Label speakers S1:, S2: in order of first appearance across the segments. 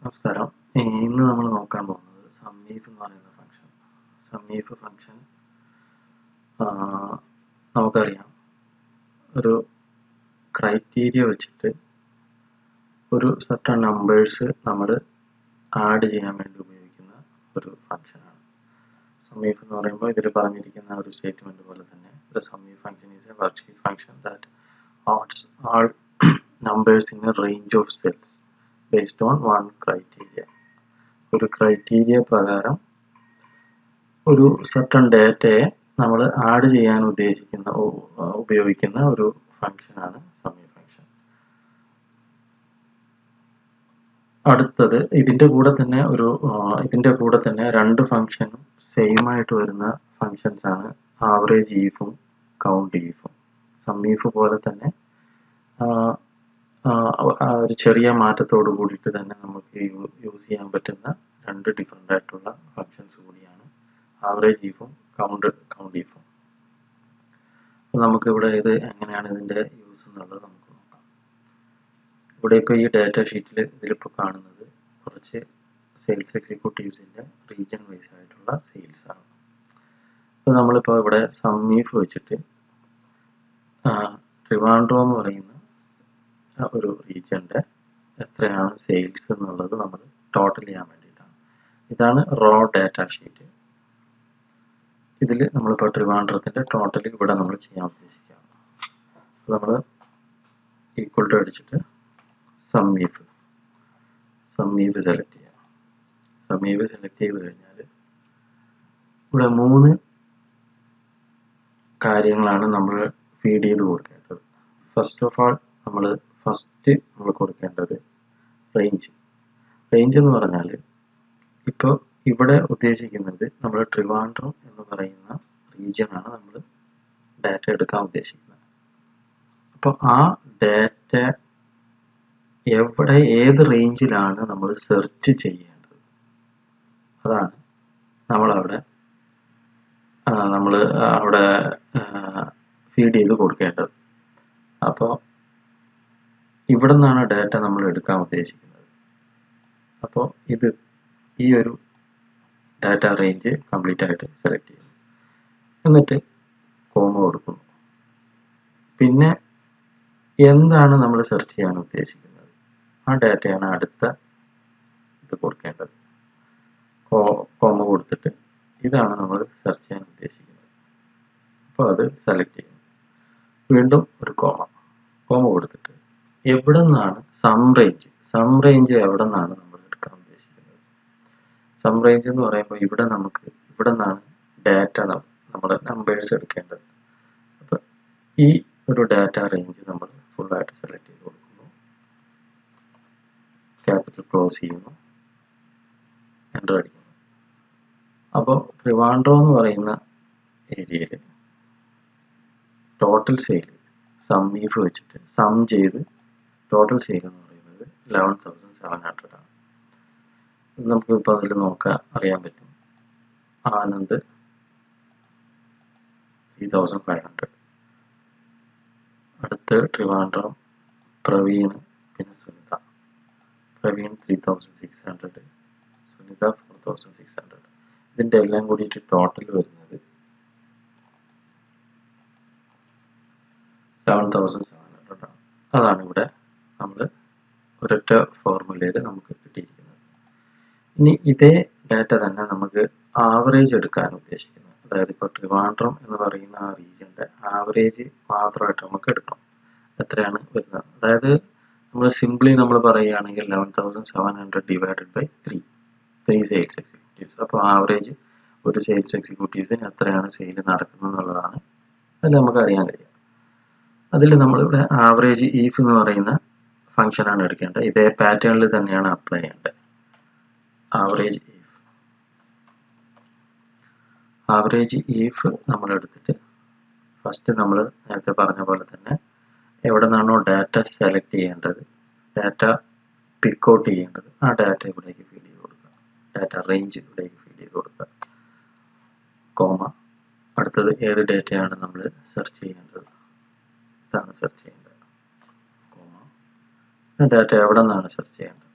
S1: നമസ്കാരം. ഇന്ന് നമ്മൾ നോക്കാൻ പോകുന്നത് സമീഫ് എന്ന് പറയുന്ന ഫംഗ്ഷൻ. സമീഫ് ഫംഗ്ഷൻ നമുക്കറിയാം, ഒരു ക്രൈറ്റീരിയ വെച്ചിട്ട് ഒരു സർട്ടൺ നമ്പേഴ്സ് നമ്മൾ ആഡ് ചെയ്യാൻ വേണ്ടി ഉപയോഗിക്കുന്ന ഒരു ഫംഗ്ഷനാണ്. സമീഫ് എന്ന് പറയുമ്പോൾ ഇതിൽ പറഞ്ഞിരിക്കുന്ന ഒരു സ്റ്റേറ്റ്മെന്റ് പോലെ തന്നെ the SUMIF function is a worksheet function that adds all numbers in a range of cells based on one criteria. ഒരു ക്രൈറ്റീരിയ പ്രകാരം ഒരു സർട്ടൺ ഡേറ്റയെ നമ്മൾ ആഡ് ചെയ്യാൻ ഉപയോഗിക്കുന്ന ഒരു ഫംഗ്ഷനാണ് സമീഫ് ഫംഗ്ഷൻ. അടുത്തത് ഇതിന്റെ കൂടെ തന്നെ രണ്ട് ഫംഗ്ഷനും സെയിം ആയിട്ട് വരുന്ന ഫംഗ്ഷൻസ് ആണ് ആവറേജ് ഈഫും കൗണ്ട് ഈഫും. സമീഫ് പോലെ തന്നെ ഒരു ചെറിയ മാറ്റത്തോട് കൂടിയിട്ട് തന്നെ നമുക്ക് യൂസ് ചെയ്യാൻ പറ്റുന്ന രണ്ട് ഡിഫറെൻ്റ് ആയിട്ടുള്ള ഫംഗ്ഷൻസ് കൂടിയാണ് ആവറേജ് ഈഫും കൗണ്ട് ഈഫും. നമുക്കിവിടെ ഇത് എങ്ങനെയാണ് ഇതിൻ്റെ യൂസ് എന്നുള്ളത് നമുക്ക് നോക്കാം. ഇവിടെ ഇപ്പോൾ ഈ ഡാറ്റ ഷീറ്റിൽ ഇതിലിപ്പോൾ കാണുന്നത് കുറച്ച് സെയിൽസ് എക്സിക്യൂട്ടീവ്സിൻ്റെ റീജിയൻ വൈസ് ആയിട്ടുള്ള സെയിൽസ് ആണ്. അപ്പോൾ നമ്മളിപ്പോൾ ഇവിടെ സമീഫ് വെച്ചിട്ട് ട്രിവാൻഡ്രം എന്ന് പറയുന്ന ഒരു റീജിയൻ്റെ എത്രയാണ് സെയിൽസ് എന്നുള്ളത് നമ്മൾ ടോട്ടൽ ചെയ്യാൻ വേണ്ടിയിട്ടാണ്. ഇതാണ് റോ ഡാറ്റ ഷീറ്റ്. ഇതിൽ നമ്മളിപ്പോൾ ട്രിവാൻഡ്രത്തിൻ്റെ ടോട്ടൽ ഇവിടെ നമ്മൾ ചെയ്യാൻ ഉദ്ദേശിക്കുകയാണ്. അപ്പോൾ നമ്മൾ ഈക്വൽ ടു അടിച്ചിട്ട് സമീഫ് സെലക്ട് ചെയ്യാം. സമീഫ് സെലക്ട് ചെയ്ത് കഴിഞ്ഞാൽ ഇവിടെ 3 കാര്യങ്ങളാണ് നമ്മൾ ഫീഡ് ചെയ്ത് കൊടുക്കേണ്ടത്. ഫസ്റ്റ് ഓഫ് ആൾ നമ്മൾ കൊടുക്കേണ്ടത് റേഞ്ച് എന്ന് പറഞ്ഞാൽ ഇപ്പോൾ ഇവിടെ ഉദ്ദേശിക്കുന്നത് നമ്മൾ ട്രിവാൻഡ്രം എന്ന് പറയുന്ന റീജിയനാണ് നമ്മൾ ഡാറ്റ എടുക്കാൻ ഉദ്ദേശിക്കുന്നത്. അപ്പോൾ ആ ഡാറ്റ ഏത് റേഞ്ചിലാണ് നമ്മൾ സെർച്ച് ചെയ്യേണ്ടത്, അതാണ് നമ്മളവിടെ ഫീഡ് ചെയ്ത് കൊടുക്കേണ്ടത്. അപ്പോൾ ഇവിടെ നിന്നാണ് ഡാറ്റ നമ്മൾ എടുക്കാൻ ഉദ്ദേശിക്കുന്നത്. അപ്പോൾ ഈ ഒരു ഡാറ്റ റേഞ്ച് കംപ്ലീറ്റ് ആയിട്ട് സെലക്ട് ചെയ്യുന്നു. എന്നിട്ട് കോമ കൊടുക്കുന്നു. പിന്നെ എന്താണ് നമ്മൾ സെർച്ച് ചെയ്യാൻ ഉദ്ദേശിക്കുന്നത്, ആ ഡാറ്റയാണ് അടുത്ത കൊടുക്കേണ്ടത്. കോമ കൊടുത്തിട്ട് ഇതാണ് നമ്മൾ സെർച്ച് ചെയ്യാൻ ഉദ്ദേശിക്കുന്നത്. അപ്പോൾ അത് സെലക്ട് ചെയ്യുന്നു. വീണ്ടും ഒരു കോമ കൊടുത്തിട്ട് എവിടെ നിന്നാണ് സം റേഞ്ച് എവിടെ നിന്നാണ് നമ്മൾ എടുക്കാൻ ഉദ്ദേശിക്കുന്നത്. സം റേഞ്ച് എന്ന് പറയുമ്പോൾ ഇവിടെ നിന്നാണ് ഡാറ്റ നമ്മുടെ നമ്പേഴ്സ് എടുക്കേണ്ടത്. അപ്പം ഈ ഒരു ഡാറ്റ റേഞ്ച് നമ്മൾ ഫുള്ളായിട്ട് സെലക്ട് ചെയ്ത് കൊടുക്കുന്നു. ക്യാപിറ്റൽ ക്ലോസ് ചെയ്യുന്നു, എൻ്റർ അടിക്കുന്നു. അപ്പോൾ ട്രിവാൻഡ്രം എന്ന് പറയുന്ന ഏരിയയിൽ ടോട്ടൽ സെയിൽ സമീഫ് വെച്ചിട്ട് സം ചെയ്ത് ടോട്ടൽ സെയിൽ എന്ന് പറയുന്നത് 11,700 ആണ്. നമുക്കിപ്പോൾ അതിൽ അറിയാൻ പറ്റും. ആനന്ദ് 3,500, അടുത്ത് ട്രിവാൻഡ്രം പ്രവീൺ, പിന്നെ പ്രവീൺ 3,600, സുനിത 4,600. ഇതിൻ്റെ എല്ലാം കൂടിയിട്ട് ടോട്ടൽ വരുന്നത് 11,700 ആണ്. അതാണ് ഇവിടെ നമ്മൾ ഒരൊറ്റ ഫോർമുലയിൽ നമുക്ക് കിട്ടിയിരിക്കുന്നത്. ഇനി ഇതേ ഡാറ്റ തന്നെ നമുക്ക് ആവറേജ് എടുക്കാൻ ഉദ്ദേശിക്കുന്നത്, അതായത് ഇപ്പോൾ ട്രിവാൻഡ്രം എന്ന് പറയുന്ന ആ റീജിയൻ്റെ ആവറേജ് മാത്രമായിട്ട് നമുക്ക് എടുക്കണം. എത്രയാണ് വരുന്നത്, അതായത് നമ്മൾ പറയുകയാണെങ്കിൽ 11,700 ഡിവൈഡഡ് ബൈ 3 സെയിൽസ് എക്സിക്യൂട്ടീവ്സ്. അപ്പോൾ ആവറേജ് ഒരു സെയിൽസ് എക്സിക്യൂട്ടീവ്സിന് എത്രയാണ് സെയിൽ നടക്കുന്നത് എന്നുള്ളതാണ് അതിൽ നമുക്ക് അറിയാൻ കഴിയുക. അതിൽ നമ്മളിവിടെ ആവറേജ് ഈഫ് എന്ന് പറയുന്ന ഫംഗ്ഷനാണ് എടുക്കേണ്ടത്. ഇതേ പാറ്റേണിൽ തന്നെയാണ് അപ്ലൈ ചെയ്യേണ്ടത്. ആവറേജ് ഈഫ് നമ്മൾ എടുത്തിട്ട് ഫസ്റ്റ് നമ്മൾ നേരത്തെ പറഞ്ഞ പോലെ തന്നെ എവിടെ നിന്നാണോ ഡാറ്റ സെലക്ട് ചെയ്യേണ്ടത്, ഡാറ്റ പിക്ക് ഔട്ട് ചെയ്യേണ്ടത്, ആ ഡാറ്റ ഇവിടേക്ക് ഫീഡ് ചെയ്ത് കൊടുക്കുക. ഡാറ്റ റേഞ്ച് ഇവിടേക്ക് ഫീഡ് ചെയ്ത് കൊടുക്കുക. കോമ അടുത്തത് ഏത് ഡാറ്റയാണ് നമ്മൾ സെർച്ച് ചെയ്യേണ്ടത്, ഇതാണ് സെർച്ച് ചെയ്യേണ്ടത്. കോമ ഡാറ്റ എവിടെ നിന്നാണ് സെർച്ച് ചെയ്യേണ്ടത്,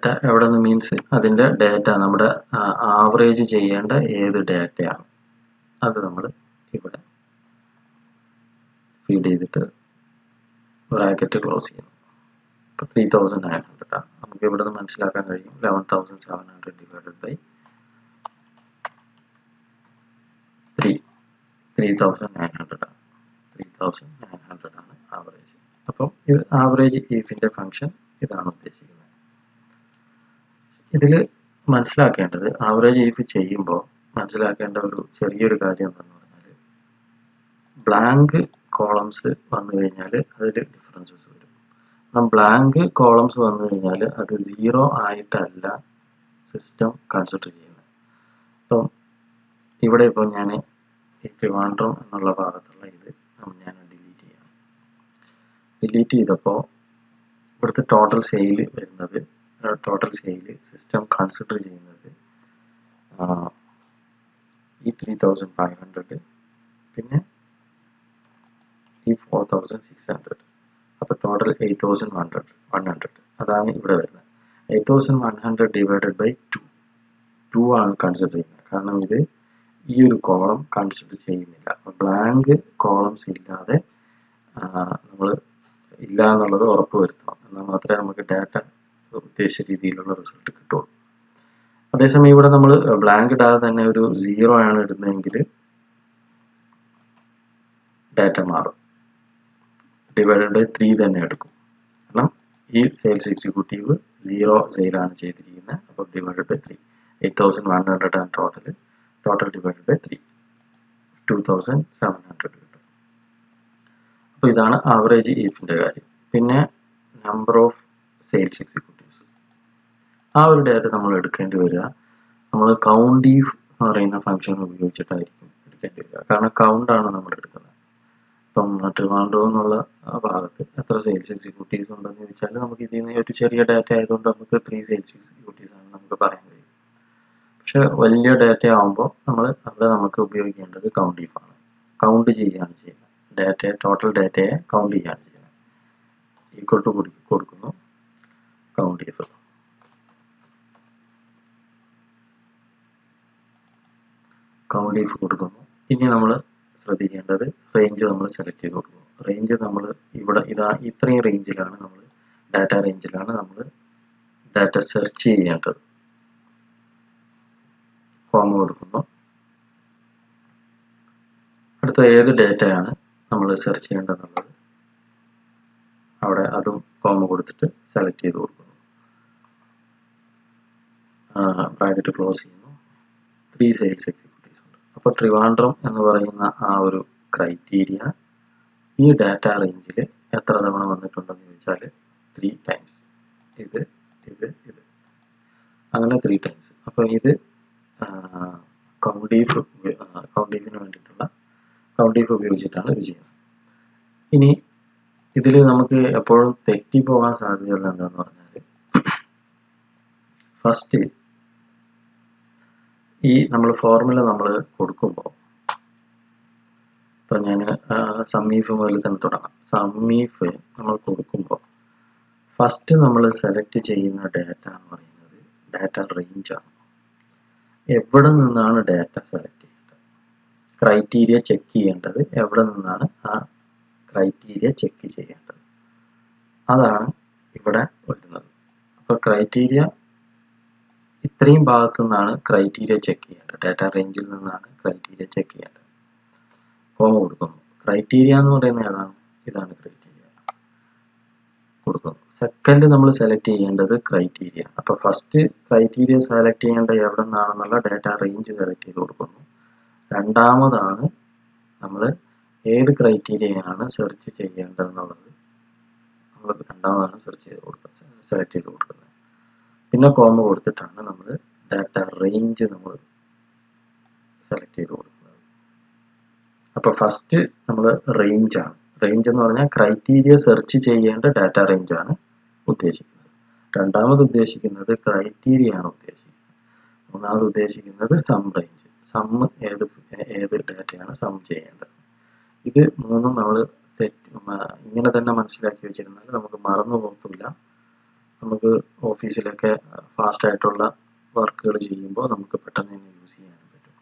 S1: ഡാറ്റ എവിടെ നിന്ന് മീൻസ് അതിൻ്റെ ഡാറ്റ നമ്മുടെ ആവറേജ് ചെയ്യേണ്ട ഏത് ഡാറ്റയാണ് അത് നമ്മൾ ഇവിടെ ഫീഡ് ചെയ്തിട്ട് ബ്രാക്കറ്റ് ക്ലോസ് ചെയ്യുന്നു. ഇപ്പോൾ 3900 ആണ്. നമുക്ക് ഇവിടെ നിന്ന് മനസ്സിലാക്കാൻ കഴിയും 11,700 ഡിവൈഡഡ് ബൈ 3,900 ആണ്. 3,900 ആണ് ആവറേജ്. അപ്പം ഇത് ആവറേജ് ഈഫിൻ്റെ ഫംഗ്ഷൻ ഇതാണ് ഉദ്ദേശിക്കുന്നത്. ഇതിൽ മനസ്സിലാക്കേണ്ടത് ആവറേജ് ഈഫ് ചെയ്യുമ്പോൾ മനസ്സിലാക്കേണ്ട ഒരു ചെറിയൊരു കാര്യം എന്താണെന്ന് പറഞ്ഞാൽ ബ്ലാങ്ക് കോളംസ് വന്നു കഴിഞ്ഞാൽ അതിൽ ഡിഫറൻസസ് വരും. എന്നാൽ ബ്ലാങ്ക് കോളംസ് വന്നു കഴിഞ്ഞാൽ അത് 0 ആയിട്ടല്ല സിസ്റ്റം കൺസിഡർ ചെയ്യുന്നത്. അപ്പം ഇവിടെ ഇപ്പോൾ ഞാൻ ഈ ട്രിവാൻഡ്രം എന്നുള്ള ഭാഗത്തുള്ള ഇത് ഞാൻ ഡിലീറ്റ് ചെയ്യണം. ഡിലീറ്റ് ചെയ്തപ്പോൾ ഇവിടുത്തെ ടോട്ടൽ സെയിൽ വരുന്നത് ടോട്ടൽ സെയിൽ സിസ്റ്റം കൺസിഡർ ചെയ്യുന്നത് ഈ 3,500 പിന്നെ ഈ 4,600. അപ്പോൾ ടോട്ടൽ 8,100 അതാണ് ഇവിടെ വരുന്നത്. 8,100 ഡിവൈഡഡ് ബൈ 2 ആണ് കൺസിഡർ ചെയ്യുന്നത്. കാരണം ഇത് ഈ ഒരു കോളം കൺസിഡർ ചെയ്യുന്നില്ല. അപ്പോൾ ബ്ലാങ്ക് കോളംസ് ഇല്ലാതെ നമ്മൾ ഇല്ല എന്നുള്ളത് ഉറപ്പ് വരുത്തണം. എന്നാൽ മാത്രമേ നമുക്ക് ഡാറ്റ ഉദ്ദേശിച്ച രീതിയിലുള്ള റിസൾട്ട് കിട്ടുള്ളൂ. അതേസമയം ഇവിടെ നമ്മൾ ബ്ലാങ്ക് ഇടാതെ തന്നെ ഒരു 0 ആണ് ഇടുന്നതെങ്കിൽ ഡാറ്റ മാറും. ഡിവൈഡഡ് ബൈ 3 തന്നെ എടുക്കും. കാരണം ഈ സെയിൽസ് എക്സിക്യൂട്ടീവ് 0 സെയിലാണ് ചെയ്തിരിക്കുന്നത്. അപ്പോൾ ഡിവൈഡഡ് ബൈ 3 8,100 ആണ് ടോട്ടൽ ഡിവൈഡഡ് ബൈ 3 2,700 കിട്ടും. അപ്പോൾ ഇതാണ് ആവറേജ് ഈഫിൻ്റെ കാര്യം. പിന്നെ നമ്പർ ഓഫ് സെയിൽസ് എക്സിക്യൂട്ടീവ്സ് ആ ഒരു ഡാറ്റ നമ്മൾ എടുക്കേണ്ടി വരിക നമ്മൾ കൗണ്ട് ഈഫ് എന്ന് പറയുന്ന ഫംഗ്ഷൻ ഉപയോഗിച്ചിട്ടായിരിക്കും എടുക്കേണ്ടി വരിക. കാരണം കൗണ്ടാണ് നമ്മൾ എടുക്കുന്നത്. ഇപ്പം ട്രിവാൻഡ്രം എന്നുള്ള ഭാഗത്ത് എത്ര സെയിൽസ് എക്സിക്യൂട്ടീവ്സ് ഉണ്ടെന്ന് ചോദിച്ചാൽ നമുക്ക് ഇതിൽ നിന്ന് ഒരു ചെറിയ ഡാറ്റ ആയതുകൊണ്ട് നമുക്ക് 3 സെയിൽസ് എക്സിക്യൂട്ടീവ്സ് ആണ് നമുക്ക് പറയാൻ കഴിയും. പക്ഷെ വലിയ ഡാറ്റ ആകുമ്പോൾ അവിടെ നമുക്ക് ഉപയോഗിക്കേണ്ടത് കൗണ്ട് ഈഫ് ആണ്. കൗണ്ട് ചെയ്യുകയാണ് ചെയ്യുന്നത്. ടോട്ടൽ ഡാറ്റയെ കൗണ്ട് ചെയ്യുകയാണ് ചെയ്യുന്നത്. ഈക്വൽ ടു കൊടുക്കുന്നു കൗണ്ട് ഈഫ്. കൗണ്ട് ഈഫ് കൊടുക്കുന്നു. ഇനി നമ്മൾ ശ്രദ്ധിക്കേണ്ടത് റേഞ്ച് നമ്മൾ സെലക്ട് ചെയ്ത് കൊടുക്കുന്നു. റേഞ്ച് നമ്മൾ ഇവിടെ ഇത്രയും റേഞ്ചിലാണ് നമ്മൾ ഡാറ്റ റേഞ്ചിലാണ് നമ്മൾ ഡാറ്റ സെർച്ച് ചെയ്യേണ്ടത്. കോമ കൊടുക്കുന്നു. അടുത്ത ഏത് ഡാറ്റയാണ് നമ്മൾ സെർച്ച് ചെയ്യേണ്ടതെന്നുള്ളത് അവിടെ അതും കോമ കൊടുത്തിട്ട് സെലക്ട് ചെയ്ത് കൊടുക്കുന്നു. ബ്രാക്കറ്റ് ക്ലോസ് ചെയ്യുന്നു. 3 സെയിൽസ് എക്സിക്യൂട്ടീവ്സ് ഉണ്ട്. അപ്പോൾ ട്രിവാൻഡ്രം എന്ന് പറയുന്ന ആ ഒരു ക്രൈറ്റീരിയ ഈ ഡാറ്റ റേഞ്ചിൽ എത്ര തവണ വന്നിട്ടുണ്ടെന്ന് ചോദിച്ചാൽ 3 ടൈംസ്. ഇത് അങ്ങനെ 3 ടൈംസ്. അപ്പോൾ ഇത് കൗണ്ട് ഈഫിന് വേണ്ടിയിട്ടുള്ള കൗണ്ട് ഈഫ് ഉപയോഗിച്ചിട്ടാണ് ഇത് ചെയ്യുന്നത്. ഇനി ഇതിൽ നമുക്ക് എപ്പോഴും തെറ്റിപ്പോകാൻ സാധ്യതയുള്ള എന്താണെന്ന് പറഞ്ഞാൽ ഫസ്റ്റ് ഈ നമ്മൾ ഫോർമുല നമ്മൾ കൊടുക്കുമ്പോൾ ഇപ്പം ഞാൻ സമീഫ് മുതൽ തന്നെ തുടങ്ങാം. സമീഫ് നമ്മൾ കൊടുക്കുമ്പോൾ ഫസ്റ്റ് നമ്മൾ സെലക്ട് ചെയ്യുന്ന ഡാറ്റ എന്ന് പറയുന്നത് ഡാറ്റ റേഞ്ചാണ്. എവിടെ നിന്നാണ് ഡാറ്റ സെലക്ട് ചെയ്യേണ്ടത്, ക്രൈറ്റീരിയ ചെക്ക് ചെയ്യേണ്ടത് എവിടെ നിന്നാണ് ആ ക്രൈറ്റീരിയ ചെക്ക് ചെയ്യേണ്ടത്, അതാണ് ഇവിടെ വരുന്നത്. അപ്പോൾ ക്രൈറ്റീരിയ ഇത്രയും ഭാഗത്തു നിന്നാണ് ക്രൈറ്റീരിയ ചെക്ക് ചെയ്യേണ്ടത്. ഡാറ്റ റേഞ്ചിൽ നിന്നാണ് ക്രൈറ്റീരിയ ചെക്ക് ചെയ്യേണ്ടത്. കോമ കൊടുക്കുന്നു. ക്രൈറ്റീരിയ എന്ന് പറയുന്നത് ഏതാണ്? ഇതാണ് ക്രൈറ്റീരിയ കൊടുക്കുന്നു. സെക്കൻഡ് നമ്മൾ സെലക്ട് ചെയ്യേണ്ടത് ക്രൈറ്റീരിയ. അപ്പോൾ ഫസ്റ്റ് ക്രൈറ്റീരിയ സെലക്ട് ചെയ്യേണ്ടത് എവിടെ നിന്നാണെന്നുള്ള ഡാറ്റ റേഞ്ച് സെലക്ട് ചെയ്ത് കൊടുക്കുന്നു. രണ്ടാമതാണ് നമ്മൾ ഏത് ക്രൈറ്റീരിയയാണ് സെർച്ച് ചെയ്യേണ്ടതെന്നുള്ളത് നമ്മൾ രണ്ടാമതാണ് സെലക്ട് ചെയ്ത് കൊടുക്കുന്നത്. പിന്നെ കോമ കൊടുത്തിട്ടാണ് നമ്മൾ ഡാറ്റ റേഞ്ച് നമ്മൾ സെലക്ട് ചെയ്ത് കൊടുക്കുന്നത്. അപ്പോൾ ഫസ്റ്റ് നമ്മൾ റേഞ്ചാണ്. റേഞ്ച് എന്ന് പറഞ്ഞാൽ ക്രൈറ്റീരിയ സെർച്ച് ചെയ്യേണ്ട ഡാറ്റ റേഞ്ചാണ് ഉദ്ദേശിക്കുന്നത്. രണ്ടാമത് ഉദ്ദേശിക്കുന്നത് ക്രൈറ്റീരിയ ആണ് ഉദ്ദേശിക്കുന്നത്. മൂന്നാമത് ഉദ്ദേശിക്കുന്നത് സം റേഞ്ച്. സം ഏത് ഡാറ്റയാണ് സം ചെയ്യേണ്ടത്. ഇത് മൂന്നും നമ്മൾ ഇങ്ങനെ തന്നെ മനസ്സിലാക്കി വെച്ചിരുന്നാൽ നമുക്ക് മറന്നു പോകില്ല. നമുക്ക് ഓഫീസിലൊക്കെ ഫാസ്റ്റായിട്ടുള്ള വർക്കുകൾ ചെയ്യുമ്പോൾ നമുക്ക് പെട്ടെന്ന് തന്നെ യൂസ് ചെയ്യാൻ പറ്റും.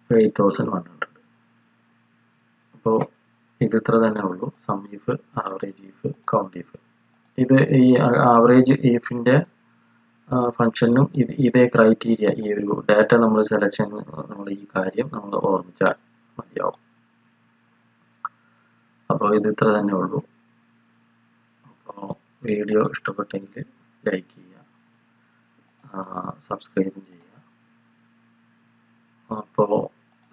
S1: 8100. അപ്പോൾ ഇത് ഇത്ര തന്നെ ഉള്ളൂ. Sum if, average if, count if. ഇത് ഈ ആവറേജ് ഇഫിൻ്റെ ഫംഗ്ഷനും ഇതേ ക്രൈറ്റീരിയ, ഈ ഒരു ഡാറ്റ നമ്മൾ സെലക്ഷൻ, നമ്മൾ ഈ കാര്യം നമ്മൾ ഓർമ്മിച്ചാൽ മതിയാവും. അപ്പോൾ ഇത് ഇത്ര തന്നെ ഉള്ളൂ. അപ്പോൾ വീഡിയോ ഇഷ്ടപ്പെട്ടെങ്കിൽ ലൈക്ക് ചെയ്യുക, സബ്സ്ക്രൈബും ചെയ്യുക. അപ്പോൾ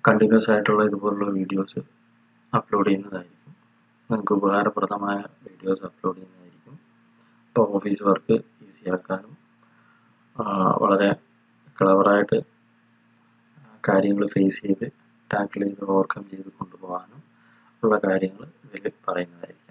S1: കണ്ടിന്യൂസ് ആയിട്ടുള്ള ഇതുപോലുള്ള വീഡിയോസ് അപ്ലോഡ് ചെയ്യുന്നതായിരിക്കും. നിങ്ങൾക്ക് ഉപകാരപ്രദമായ വീഡിയോസ് അപ്ലോഡ് ചെയ്യുന്നതായിരിക്കും. അപ്പോൾ ഓഫീസ് വർക്ക് ഈസിയാക്കാനും വളരെ ക്ലവറായിട്ട് കാര്യങ്ങൾ ഫേസ് ചെയ്ത് ടാക്കിൾ ചെയ്ത് ഓവർകം ചെയ്ത് കൊണ്ടുപോകാനും ഉള്ള കാര്യങ്ങൾ ഇതിൽ പറയുന്നതായിരിക്കും.